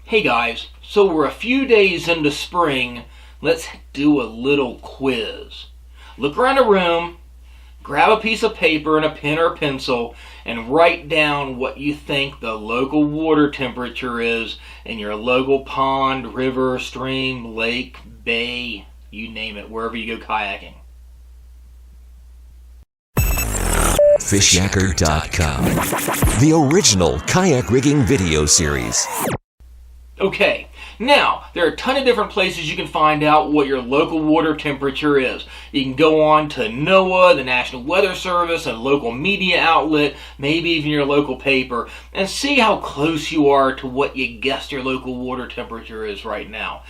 Hey guys, so we're a few days into spring. Let's do a little quiz. Look around the room, grab a piece of paper and a pen or pencil, and write down what you think the local water temperature is in your local pond, river, stream, lake, bay, you name it, wherever you go kayaking. Fishyaker.com, the original kayak rigging video series. Okay, now, there are a ton of different places you can find out what your local water temperature is. You can go on to NOAA, the National Weather Service, a local media outlet, maybe even your local paper, and see how close you are to what you guessed your local water temperature is right now.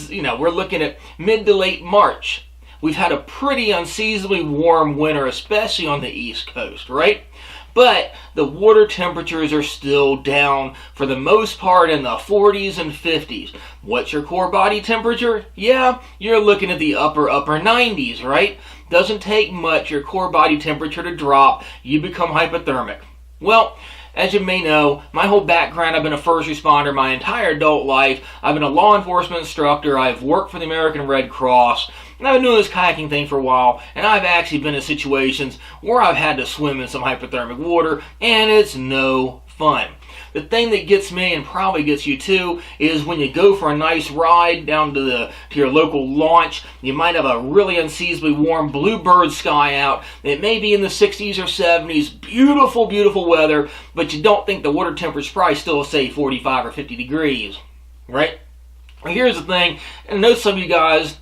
We're looking at mid to late March. We've had a pretty unseasonably warm winter, especially on the East Coast, right? But the water temperatures are still down for the most part in the 40s and 50s. What's your core body temperature? Yeah, you're looking at the upper 90s, right? Doesn't take much your core body temperature to drop. You become hypothermic. Well, as you may know, my whole background, I've been a first responder my entire adult life. I've been a law enforcement instructor. I've worked for the American Red Cross. And I've been doing this kayaking thing for a while, and I've actually been in situations where I've had to swim in some hypothermic water, and it's no fun. The thing that gets me, and probably gets you too, is when you go for a nice ride down to your local launch, you might have a really unseasonably warm bluebird sky out. It may be in the 60s or 70s, beautiful, beautiful weather, but you don't think the water temperature is probably still, say, 45 or 50 degrees, right? Well, here's the thing, and I know some of you guys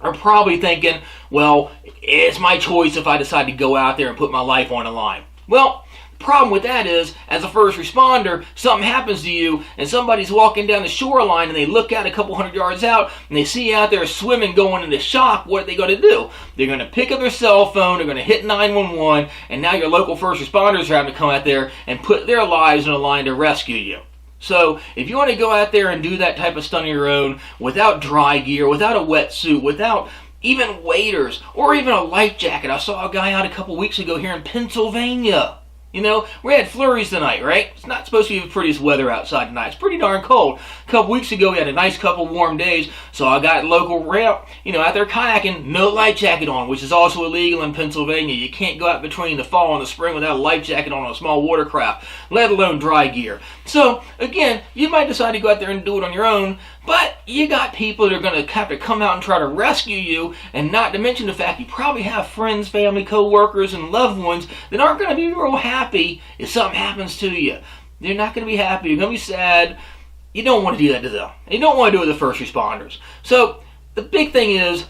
are probably thinking, well, it's my choice if I decide to go out there and put my life on the line. Well, the problem with that is, as a first responder, something happens to you and somebody's walking down the shoreline and they look out a couple hundred yards out and they see you out there swimming going into shock. What are they going to do? They're going to pick up their cell phone, they're going to hit 911, and now your local first responders are having to come out there and put their lives on the line to rescue you. So, if you want to go out there and do that type of stunt on your own, without dry gear, without a wetsuit, without even waders, or even a life jacket. I saw a guy out a couple weeks ago here in Pennsylvania. You know, we had flurries tonight, right? It's not supposed to be the prettiest weather outside tonight. It's pretty darn cold. A couple weeks ago, we had a nice couple warm days, so I got local ramp, out there kayaking, no life jacket on, which is also illegal in Pennsylvania. You can't go out between the fall and the spring without a life jacket on a small watercraft, let alone dry gear. So, again, you might decide to go out there and do it on your own, but you got people that are going to have to come out and try to rescue you, and not to mention the fact you probably have friends, family, co-workers, and loved ones that aren't going to be real happy if something happens to you. They're not going to be happy. You're going to be sad. You don't want to do that to them. You don't want to do it with the first responders. So the big thing is,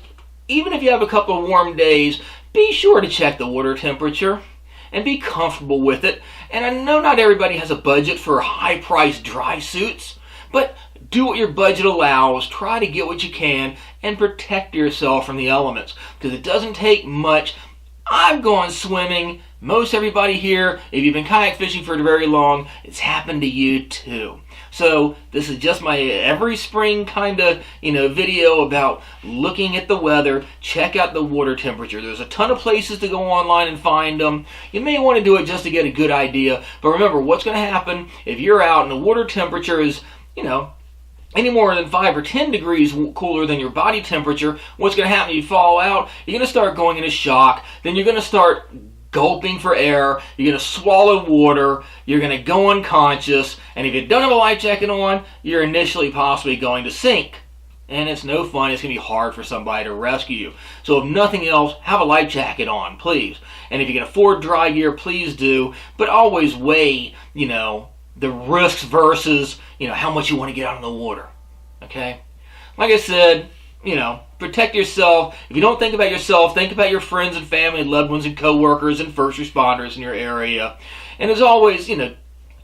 even if you have a couple of warm days, be sure to check the water temperature and be comfortable with it. And I know not everybody has a budget for high-priced dry suits, but do what your budget allows, try to get what you can, and protect yourself from the elements, because it doesn't take much. I've gone swimming. Most everybody here, if you've been kayak fishing for very long, it's happened to you too. So this is just my every spring kind of video about looking at the weather. Check out the water temperature. There's a ton of places to go online and find them. You may want to do it just to get a good idea, but remember what's going to happen if you're out and the water temperature is any more than 5 or 10 degrees cooler than your body temperature. What's going to happen if you fall out? You're going to start going into shock. Then you're going to start gulping for air. You're going to swallow water. You're going to go unconscious. And if you don't have a life jacket on, you're initially possibly going to sink. And it's no fun. It's going to be hard for somebody to rescue you. So if nothing else, have a life jacket on, please. And if you can afford dry gear, please do. But always weigh, the risks versus, how much you want to get out of the water. Okay? Like I said, protect yourself. If you don't think about yourself, think about your friends and family, loved ones and co-workers and first responders in your area. And as always,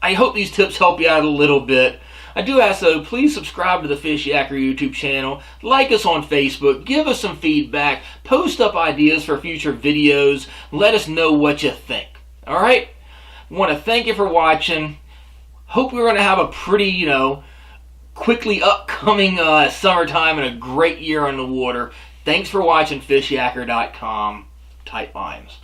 I hope these tips help you out a little bit. I do ask, though, please subscribe to the Fish Yaker YouTube channel, like us on Facebook, give us some feedback, post up ideas for future videos, let us know what you think. Alright? I want to thank you for watching. Hope we're going to have a pretty, quickly upcoming summertime and a great year on the water. Thanks for watching Fishyaker.com. Tight lines.